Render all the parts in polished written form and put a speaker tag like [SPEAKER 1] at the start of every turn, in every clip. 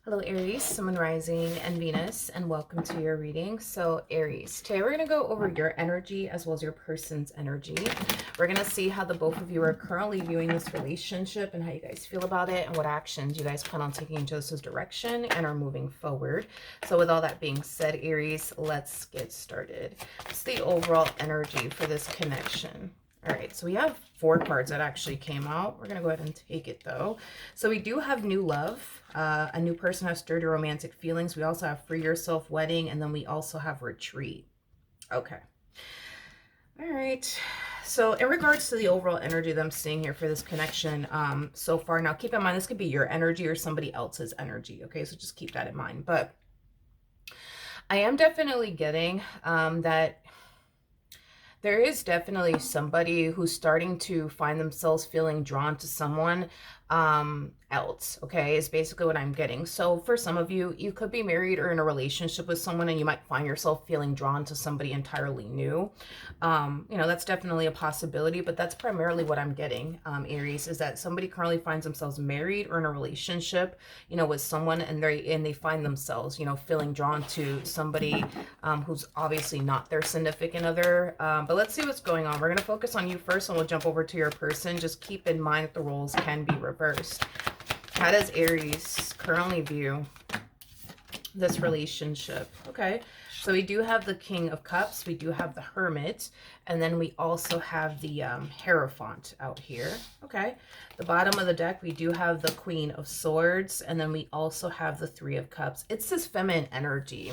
[SPEAKER 1] Hello Aries, Sun, Rising, and Venus, and welcome to your reading. So Aries, today we're going to go over your energy as well as your person's energy. We're going to see how the both of you are currently viewing this relationship and how you guys feel about it and what actions you guys plan on taking in Joseph's direction and are moving forward. So with all that being said, Aries, let's get started. What's the overall energy for this connection? All right, so we have 4 cards that actually came out. We're going to go ahead and take it, though. So we do have new love. A new person has stirred your romantic feelings. We also have free yourself, wedding, and then we also have retreat. Okay. All right. So in regards to the overall energy that I'm seeing here for this connection so far, now keep in mind, this could be your energy or somebody else's energy. Okay, so just keep that in mind. But I am definitely getting that there is definitely somebody who's starting to find themselves feeling drawn to someone else, okay, is basically what I'm getting. So for some of you, you could be married or in a relationship with someone and you might find yourself feeling drawn to somebody entirely new. You know, that's definitely a possibility, but that's primarily what I'm getting, Aries, is that somebody currently finds themselves married or in a relationship, you know, with someone, and they find themselves, you know, feeling drawn to somebody who's obviously not their significant other. But let's see what's going on. We're going to focus on you first and we'll jump over to your person. Just keep in mind that the roles can be reversed. How does Aries currently view this relationship? Okay, so we do have the King of Cups, we do have the Hermit, and then we also have the Hierophant out here. Okay, the bottom of the deck, we do have the Queen of Swords, and then we also have the Three of Cups. It's this feminine energy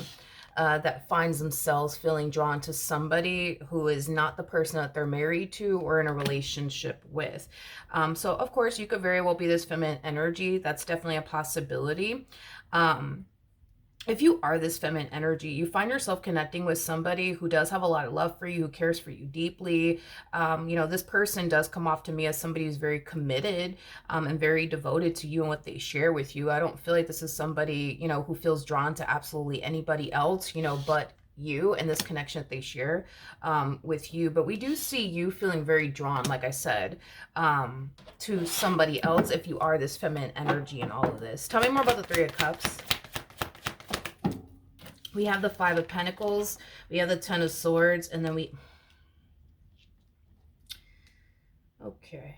[SPEAKER 1] that finds themselves feeling drawn to somebody who is not the person that they're married to or in a relationship with. So of course you could very well be this feminine energy. That's definitely a possibility. If you are this feminine energy, you find yourself connecting with somebody who does have a lot of love for you, who cares for you deeply. You know, this person does come off to me as somebody who's very committed and very devoted to you and what they share with you. I don't feel like this is somebody, you know, who feels drawn to absolutely anybody else, you know, but you and this connection that they share with you. But we do see you feeling very drawn, like I said, to somebody else if you are this feminine energy in all of this. Tell me more about the Three of Cups. We have the Five of Pentacles, we have the Ten of Swords, and then we... Okay.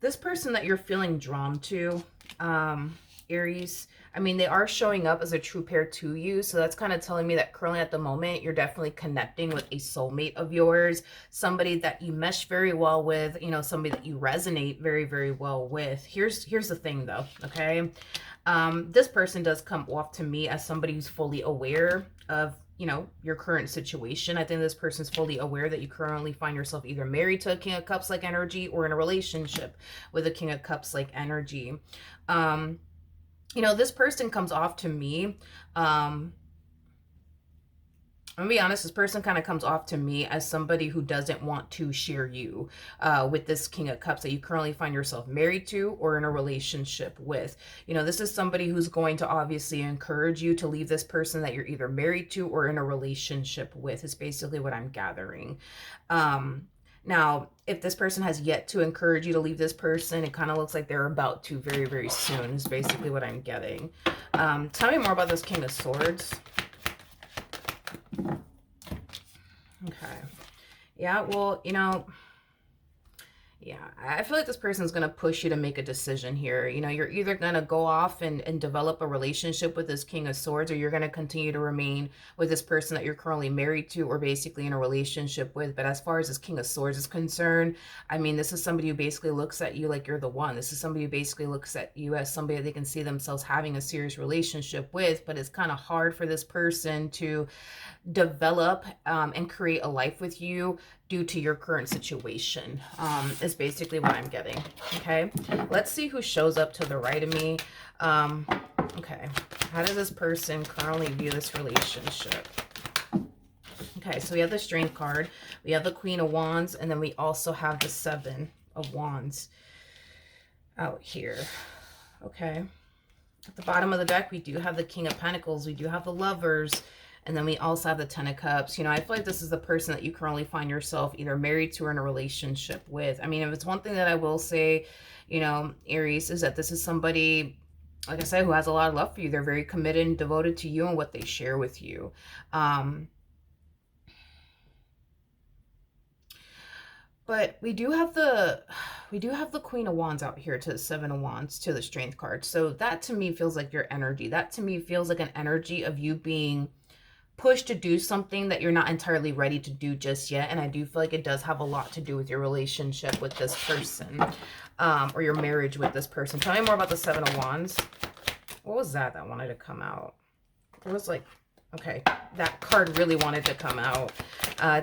[SPEAKER 1] This person that you're feeling drawn to, Aries, I mean, they are showing up as a true pair to you. So that's kind of telling me that currently at the moment, you're definitely connecting with a soulmate of yours, somebody that you mesh very well with, you know, somebody that you resonate very, very well with. Here's the thing though, okay? This person does come off to me as somebody who's fully aware of, you know, your current situation. I think this person's fully aware that you currently find yourself either married to a King of Cups like energy or in a relationship with a King of Cups like energy. You know, this person comes off to me, I'm gonna be honest, this person kind of comes off to me as somebody who doesn't want to share you with this King of Cups that you currently find yourself married to or in a relationship with. You know, this is somebody who's going to obviously encourage you to leave this person that you're either married to or in a relationship with, is basically what I'm gathering. Now, if this person has yet to encourage you to leave this person, it kind of looks like they're about to very, very soon, is basically what I'm getting. Tell me more about this King of Swords. Okay. Yeah, well, you know, yeah, I feel like this person's going to push you to make a decision here. You know, you're either going to go off and develop a relationship with this King of Swords, or you're going to continue to remain with this person that you're currently married to or basically in a relationship with. But as far as this King of Swords is concerned, I mean, this is somebody who basically looks at you like you're the one. This is somebody who basically looks at you as somebody that they can see themselves having a serious relationship with. But it's kind of hard for this person to develop and create a life with you due to your current situation, is basically what I'm getting. Okay, let's see who shows up to the right of me. Okay, how does this person currently view this relationship? Okay, so we have the Strength card, we have the Queen of Wands, and then we also have the Seven of Wands out here. Okay, at the bottom of the deck, we do have the King of Pentacles, we do have the Lovers, And then we also have the Ten of Cups. You know, I feel like this is the person that you currently find yourself either married to or in a relationship with. I mean, if it's one thing that I will say, you know, Aries, is that this is somebody, like I said, who has a lot of love for you. They're very committed and devoted to you and what they share with you. But we do have the Queen of Wands out here to the Seven of Wands to the Strength card. So that to me feels like your energy. That to me feels like an energy of you being pushed to do something that you're not entirely ready to do just yet. And I do feel like it does have a lot to do with your relationship with this person, or your marriage with this person. Tell me more about the Seven of Wands. What was that wanted to come out? It was like, okay, that card really wanted to come out.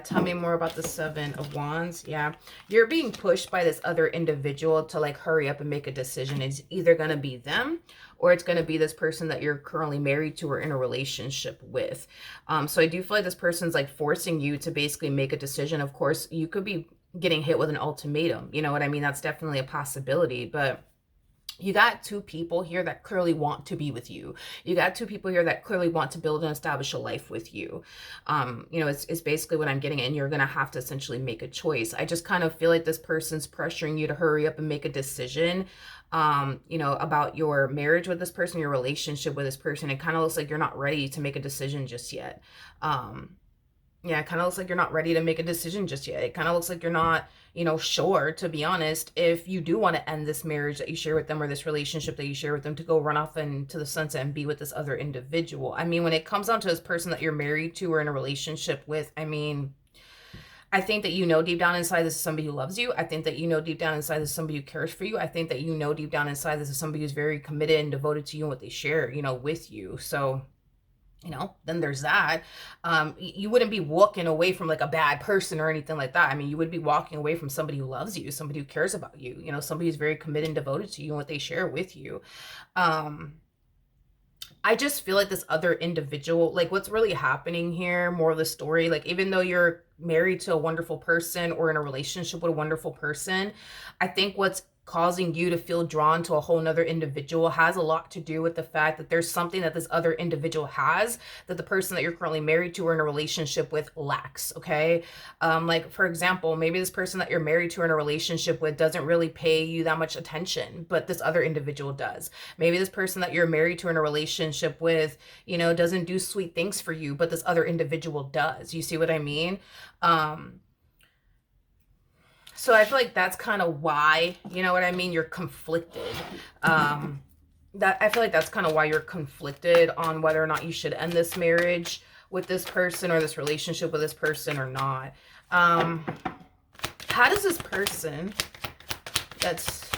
[SPEAKER 1] Tell me more about the Seven of Wands. Yeah, you're being pushed by this other individual to like hurry up and make a decision. It's either going to be them or it's going to be this person that you're currently married to or in a relationship with. So I do feel like this person's like forcing you to basically make a decision. Of course, you could be getting hit with an ultimatum. You know what I mean? That's definitely a possibility, but you got two people here that clearly want to be with you. You got two people here that clearly want to build and establish a life with you. You know, it's basically what I'm getting at, and you're going to have to essentially make a choice. I just kind of feel like this person's pressuring you to hurry up and make a decision, you know, about your marriage with this person, your relationship with this person. It kind of looks like you're not ready to make a decision just yet. Yeah, it kind of looks like you're not ready to make a decision just yet. It kind of looks like you're not, you know, sure, to be honest, if you do want to end this marriage that you share with them or this relationship that you share with them to go run off into the sunset and be with this other individual. I mean, when it comes down to this person that you're married to or in a relationship with, I mean, I think that you know deep down inside this is somebody who loves you. I think that you know deep down inside this is somebody who cares for you. I think that you know deep down inside this is somebody who's very committed and devoted to you and what they share, you know, with you. So, you know, then there's that. You wouldn't be walking away from like a bad person or anything like that. I mean, you would be walking away from somebody who loves you, somebody who cares about you, you know, somebody who's very committed and devoted to you and what they share with you. I just feel like this other individual, like what's really happening here, more of the story, like even though you're married to a wonderful person or in a relationship with a wonderful person, I think what's causing you to feel drawn to a whole nother individual has a lot to do with the fact that there's something that this other individual has that the person that you're currently married to or in a relationship with lacks. Okay. Like for example, maybe this person that you're married to or in a relationship with doesn't really pay you that much attention, but this other individual does. Maybe this person that you're married to or in a relationship with, you know, doesn't do sweet things for you, but this other individual does. You see what I mean? So I feel like that's kind of why, you know what I mean, you're conflicted. That I feel like that's kind of why you're conflicted on whether or not you should end this marriage with this person or this relationship with this person or not. How does this person that's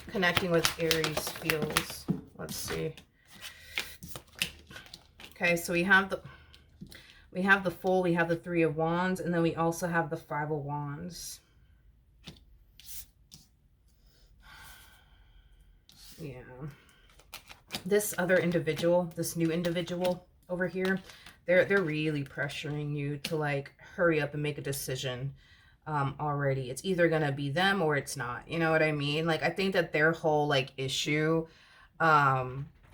[SPEAKER 1] connecting with Aries feels? Let's see. Okay, so we have the Fool, we have the Three of Wands, and then we also have the Five of Wands. Yeah. This other individual, this new individual over here, they're really pressuring you to like hurry up and make a decision already. It's either gonna be them or it's not. You know what I mean? Like I think that their whole like issue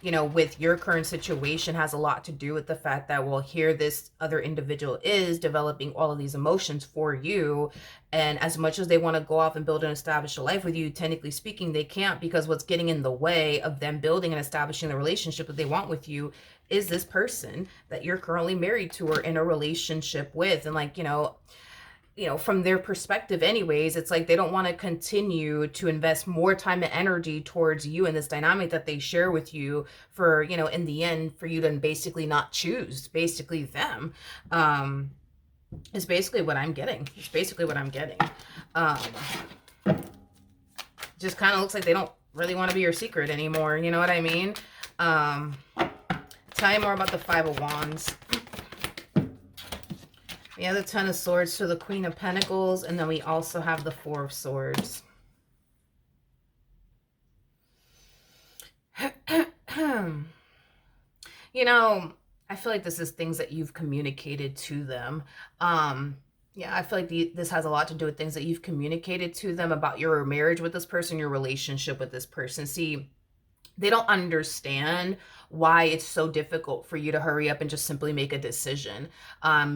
[SPEAKER 1] you know, with your current situation has a lot to do with the fact that, well, here this other individual is developing all of these emotions for you. And as much as they want to go off and build and establish a life with you, technically speaking, they can't, because what's getting in the way of them building and establishing the relationship that they want with you is this person that you're currently married to or in a relationship with. And like, you know, from their perspective anyways, it's like they don't want to continue to invest more time and energy towards you and this dynamic that they share with you for, you know, in the end, for you to basically not choose basically them. Is basically what I'm getting. It's basically what I'm getting. Just kind of looks like they don't really want to be your secret anymore. You know what I mean? Tell you more about the Five of Wands. We have the Ten of Swords to the Queen of Pentacles, and then we also have the Four of Swords. You know, I feel like this is things that you've communicated to them. Yeah, I feel like this has a lot to do with things that you've communicated to them about your marriage with this person, your relationship with this person. See, they don't understand why it's so difficult for you to hurry up and just simply make a decision.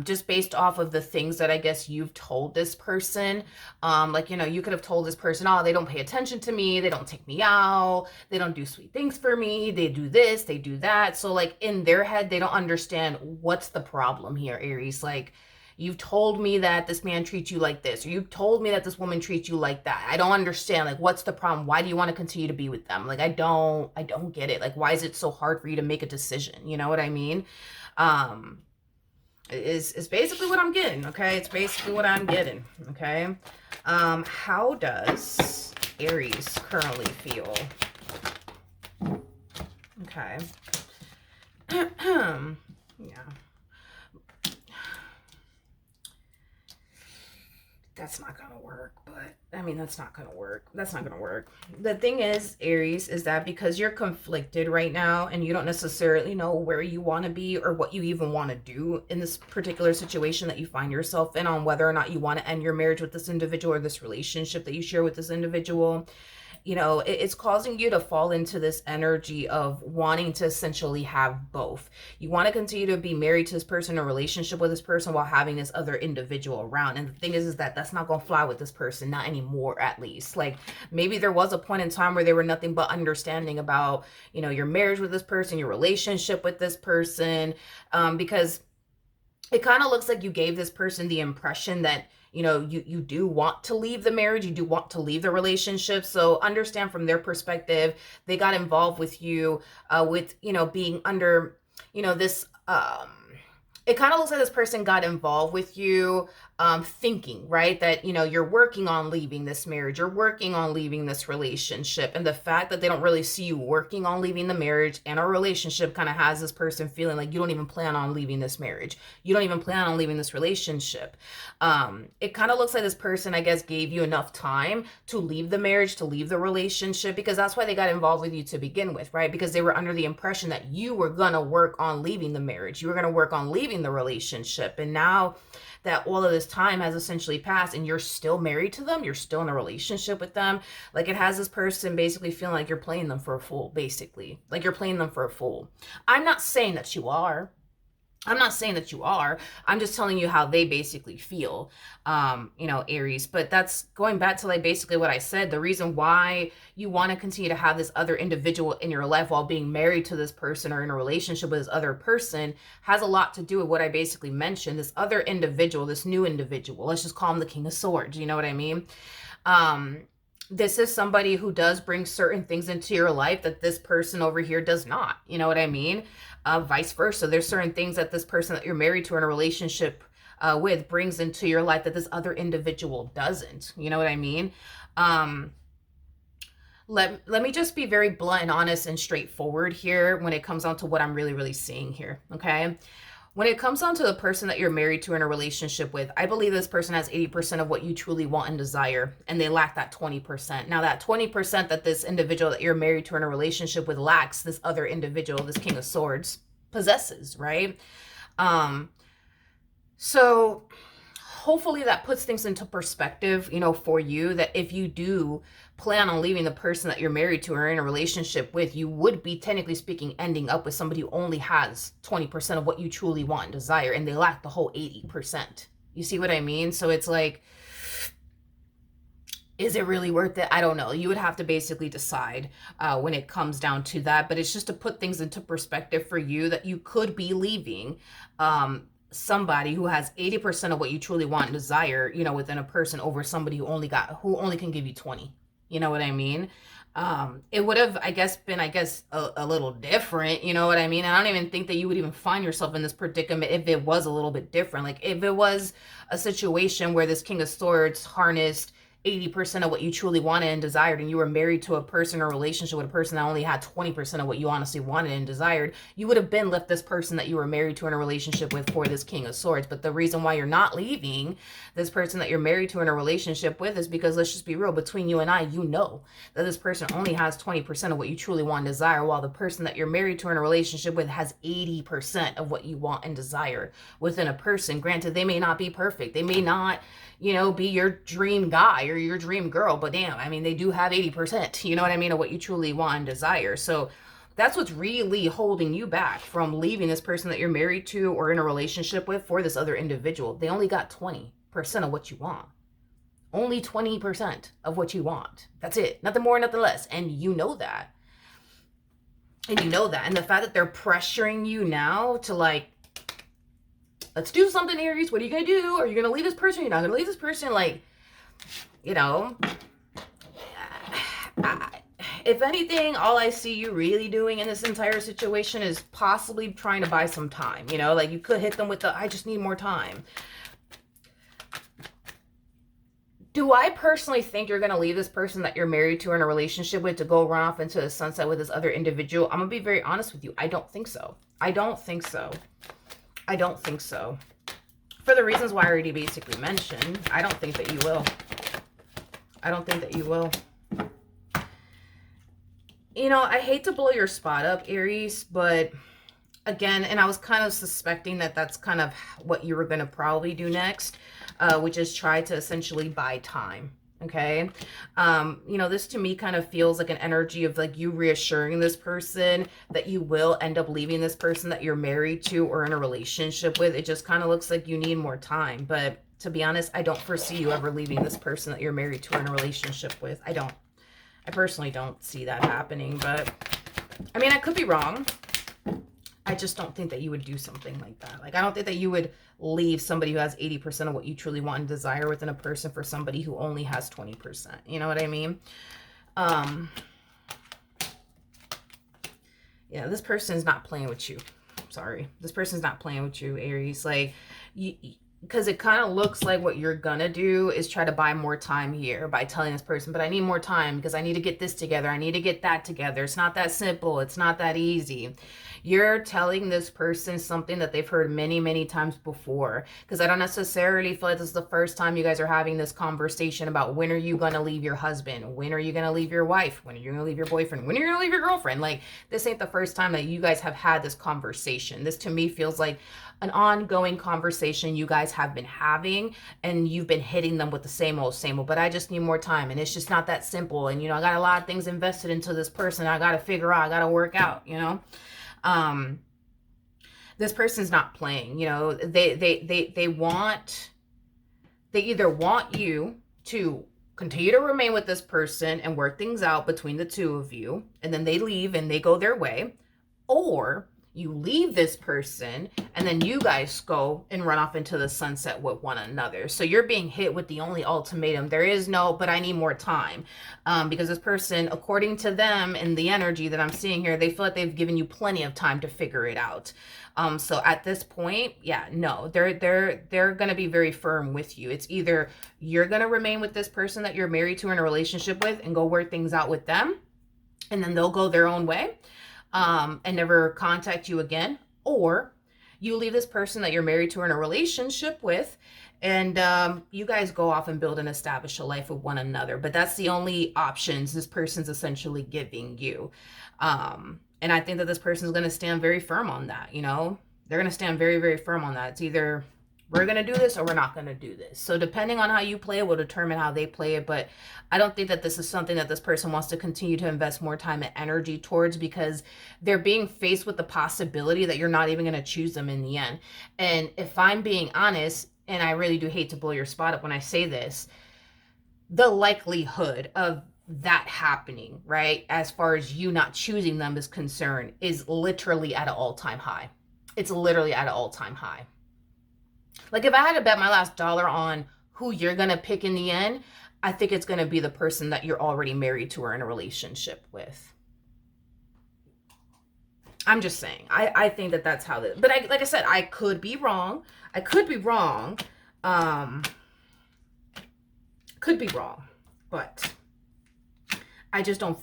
[SPEAKER 1] Just based off of the things that I guess you've told this person. Like, you know, you could have told this person, oh, they don't pay attention to me. They don't take me out. They don't do sweet things for me. They do this, they do that. So like in their head, they don't understand what's the problem here, Aries. Like, you've told me that this man treats you like this, or you've told me that this woman treats you like that. I don't understand. Like, what's the problem? Why do you want to continue to be with them? Like, I don't get it. Like, why is it so hard for you to make a decision? You know what I mean? Is basically what I'm getting. Okay. It's basically what I'm getting. Okay. How does Aries currently feel? Okay. Yeah. That's not gonna work, but I mean, that's not gonna work. That's not gonna work. The thing is, Aries, is that because you're conflicted right now and you don't necessarily know where you want to be or what you even want to do in this particular situation that you find yourself in, on whether or not you want to end your marriage with this individual or this relationship that you share with this individual, you know, it's causing you to fall into this energy of wanting to essentially have both. You want to continue to be married to this person, a relationship with this person, while having this other individual around. And the thing is that that's not going to fly with this person, not anymore, at least. Like, maybe there was a point in time where they were nothing but understanding about, you know, your marriage with this person, your relationship with this person, because it kind of looks like you gave this person the impression that, you know, you do want to leave the marriage, you do want to leave the relationship. So understand from their perspective, they got involved with you, with, you know, being under, you know, this, it kind of looks like this person got involved with you, thinking, right, that, you know, you're working on leaving this marriage, you're working on leaving this relationship. And the fact that they don't really see you working on leaving the marriage and a relationship kind of has this person feeling like you don't even plan on leaving this marriage. You don't even plan on leaving this relationship. It kind of looks like this person, I guess, gave you enough time to leave the marriage, to leave the relationship, because that's why they got involved with you to begin with, right? Because they were under the impression that you were going to work on leaving the marriage. You were going to work on leaving the relationship. And now that all of this time has essentially passed and you're still married to them, you're still in a relationship with them, like, it has this person basically feeling like you're playing them for a fool, basically. Like, you're playing them for a fool. I'm not saying that you are. I'm not saying that you are. I'm just telling you how they basically feel, you know, Aries. But that's going back to, like, basically what I said. The reason why you want to continue to have this other individual in your life while being married to this person or in a relationship with this other person has a lot to do with what I basically mentioned. This other individual, this new individual, let's just call him the King of Swords. You know what I mean? This is somebody who does bring certain things into your life that this person over here does not. You know what I mean? Vice versa. There's certain things that this person that you're married to in a relationship with brings into your life that this other individual doesn't. You know what I mean? Let me just be very blunt and honest and straightforward here when it comes down to what I'm really seeing here. Okay. When it comes down to the person that you're married to in a relationship with, I believe this person has 80% of what you truly want and desire, and they lack that 20%. Now, that 20% that this individual that you're married to in a relationship with lacks, this other individual, this King of Swords, possesses, right? So hopefully that puts things into perspective, you know, for you, that if you do plan on leaving the person that you're married to or in a relationship with, you would be, technically speaking, ending up with somebody who only has 20% of what you truly want and desire, and they lack the whole 80%. You see what I mean? So it's like, is it really worth it? I don't know. You would have to basically decide when it comes down to that. But it's just to put things into perspective for you, that you could be leaving somebody who has 80% of what you truly want and desire, you know, within a person, over somebody who only can give you 20. You know what I mean? It would have, I guess, been, a little different. You know what I mean? And I don't even think that you would even find yourself in this predicament if it was a little bit different. Like, if it was a situation where this King of Swords harnessed 80% of what you truly wanted and desired, and you were married to a person or relationship with a person that only had 20% of what you honestly wanted and desired, you would have been left this person that you were married to in a relationship with for this King of Swords. But the reason why you're not leaving this person that you're married to in a relationship with is because, let's just be real, between you and I, you know that this person only has 20% of what you truly want and desire, while the person that you're married to in a relationship with has 80% of what you want and desire within a person. Granted, they may not be perfect. They may not, you know, be your dream guy or your dream girl, but damn, I mean, they do have 80%, you know what I mean, of what you truly want and desire. So that's what's really holding you back from leaving this person that you're married to or in a relationship with for this other individual. They only got 20% of what you want. Only 20% of what you want. That's it. Nothing more, nothing less. And you know that. And you know that. And the fact that they're pressuring you now to like, let's do something, Aries. What are you going to do? Are you going to leave this person? You're not going to leave this person. Like, you know, if anything, all I see you really doing in this entire situation is possibly trying to buy some time. You know, like you could hit them with the, I just need more time. Do I personally think you're going to leave this person that you're married to or in a relationship with to go run off into the sunset with this other individual? I'm going to be very honest with you. I don't think so. I don't think so. I don't think so. For the reasons why I already basically mentioned, I don't think that you will. I don't think that you will. You know, I hate to blow your spot up, Aries, but again, and I was kind of suspecting that that's kind of what you were going to probably do next, which is try to essentially buy time. Okay. You know, this to me kind of feels like an energy of like you reassuring this person that you will end up leaving this person that you're married to or in a relationship with. It just kind of looks like you need more time. But to be honest, I don't foresee you ever leaving this person that you're married to or in a relationship with. I don't. I personally don't see that happening, but I mean, I could be wrong. I just don't think that you would do something like that. Like, I don't think that you would leave somebody who has 80% of what you truly want and desire within a person for somebody who only has 20%. You know what I mean? Yeah, this person is not playing with you. Sorry. This person's not playing with you, Aries. Like, because it kind of looks like what you're gonna do is try to buy more time here by telling this person, but I need more time because I need to get this together. I need to get that together. It's not that simple. It's not that easy. You're telling this person something that they've heard many, many times before, because I don't necessarily feel like this is the first time you guys are having this conversation about when are you going to leave your husband? When are you going to leave your wife? When are you going to leave your boyfriend? When are you going to leave your girlfriend? Like, this ain't the first time that you guys have had this conversation. This to me feels like an ongoing conversation you guys have been having, and you've been hitting them with the same old, but I just need more time, and it's just not that simple, and you know, I got a lot of things invested into this person I got to figure out, I got to work out, you know. This person's not playing, you know. They either want you to continue to remain with this person and work things out between the two of you, and then they leave and they go their way, or you leave this person and then you guys go and run off into the sunset with one another. So you're being hit with the only ultimatum. There is no, but I need more time. Because this person, according to them and the energy that I'm seeing here, they feel like they've given you plenty of time to figure it out. So at this point, yeah, no, they're going to be very firm with you. It's either you're going to remain with this person that you're married to in a relationship with and go work things out with them, and then they'll go their own way. And never contact you again, or you leave this person that you're married to or in a relationship with, and you guys go off and build and establish a life with one another. But that's the only options this person's essentially giving you. And I think that this person is going to stand very firm on that. You know, they're going to stand very, very firm on that. It's either we're going to do this or we're not going to do this. So depending on how you play it will determine how they play it. But I don't think that this is something that this person wants to continue to invest more time and energy towards, because they're being faced with the possibility that you're not even going to choose them in the end. And if I'm being honest, and I really do hate to blow your spot up when I say this, the likelihood of that happening, right, as far as you not choosing them is concerned, is literally at an all-time high. It's literally at an all-time high. Like, if I had to bet my last dollar on who you're going to pick in the end, I think it's going to be the person that you're already married to or in a relationship with. I'm just saying. I think that that's how this... But like I said, I could be wrong. I could be wrong. Could be wrong. But I just don't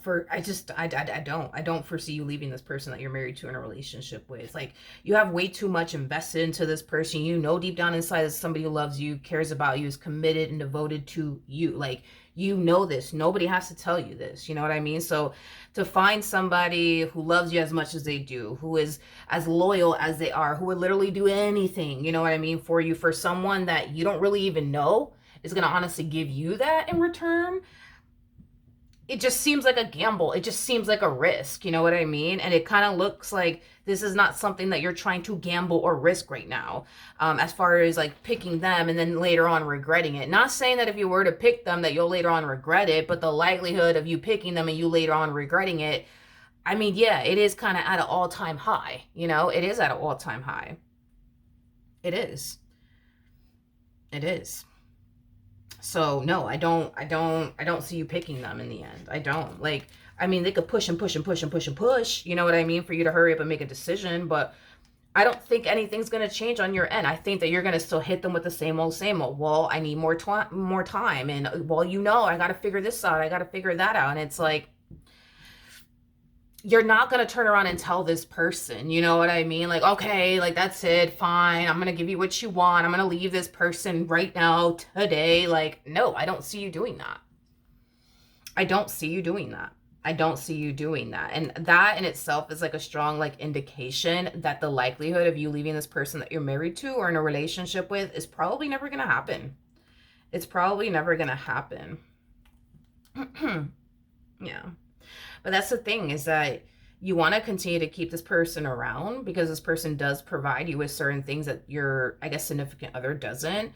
[SPEAKER 1] I don't foresee you leaving this person that you're married to in a relationship with. Like, you have way too much invested into this person. You know deep down inside is somebody who loves you, cares about you, is committed and devoted to you. Like, you know this. Nobody has to tell you this. You know what I mean? So to find somebody who loves you as much as they do, who is as loyal as they are, who would literally do anything, you know what I mean, for you, for someone that you don't really even know, is going to honestly give you that in return, it just seems like a gamble. It just seems like a risk. You know what I mean? And it kind of looks like this is not something that you're trying to gamble or risk right now, as far as like picking them and then later on regretting it. Not saying that if you were to pick them that you'll later on regret it, but the likelihood of you picking them and you later on regretting it, I mean, yeah, it is kind of at an all-time high. You know, it is at an all-time high. It is. It is. So no, I don't see you picking them in the end. I don't. Like, I mean, they could push and push and push and push and push, you know what I mean, for you to hurry up and make a decision, but I don't think anything's going to change on your end. I think that you're going to still hit them with the same old, same old. Well, I need more time. And well, you know, I got to figure this out. I got to figure that out. And it's like, you're not going to turn around and tell this person, you know what I mean? Like, okay, like that's it, fine. I'm going to give you what you want. I'm going to leave this person right now, today. Like, no, I don't see you doing that. I don't see you doing that. I don't see you doing that. And that in itself is like a strong like indication that the likelihood of you leaving this person that you're married to or in a relationship with is probably never going to happen. It's probably never going to happen. Yeah. But that's the thing, is that you want to continue to keep this person around because this person does provide you with certain things that your, I guess, significant other doesn't.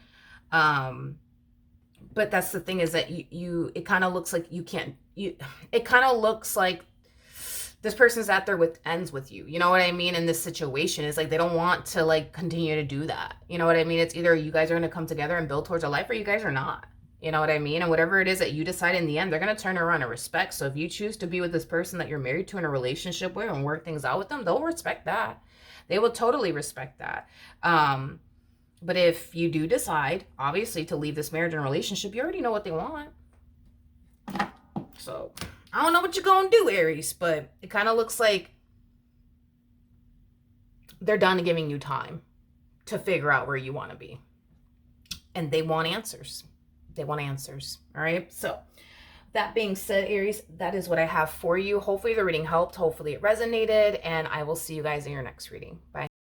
[SPEAKER 1] But that's the thing, is that it kind of looks like it kind of looks like this person's out there with ends with you. You know what I mean? In this situation, it's like they don't want to like continue to do that. You know what I mean? It's either you guys are going to come together and build towards a life, or you guys are not. You know what I mean? And whatever it is that you decide in the end, they're going to turn around and respect. So if you choose to be with this person that you're married to in a relationship with and work things out with them, they'll respect that. They will totally respect that. But if you do decide, obviously, to leave this marriage and relationship, you already know what they want. So I don't know what you're going to do, Aries, but it kind of looks like they're done giving you time to figure out where you want to be. And they want answers. They want answers. All right. So that being said, Aries, that is what I have for you. Hopefully the reading helped. Hopefully it resonated. And I will see you guys in your next reading. Bye.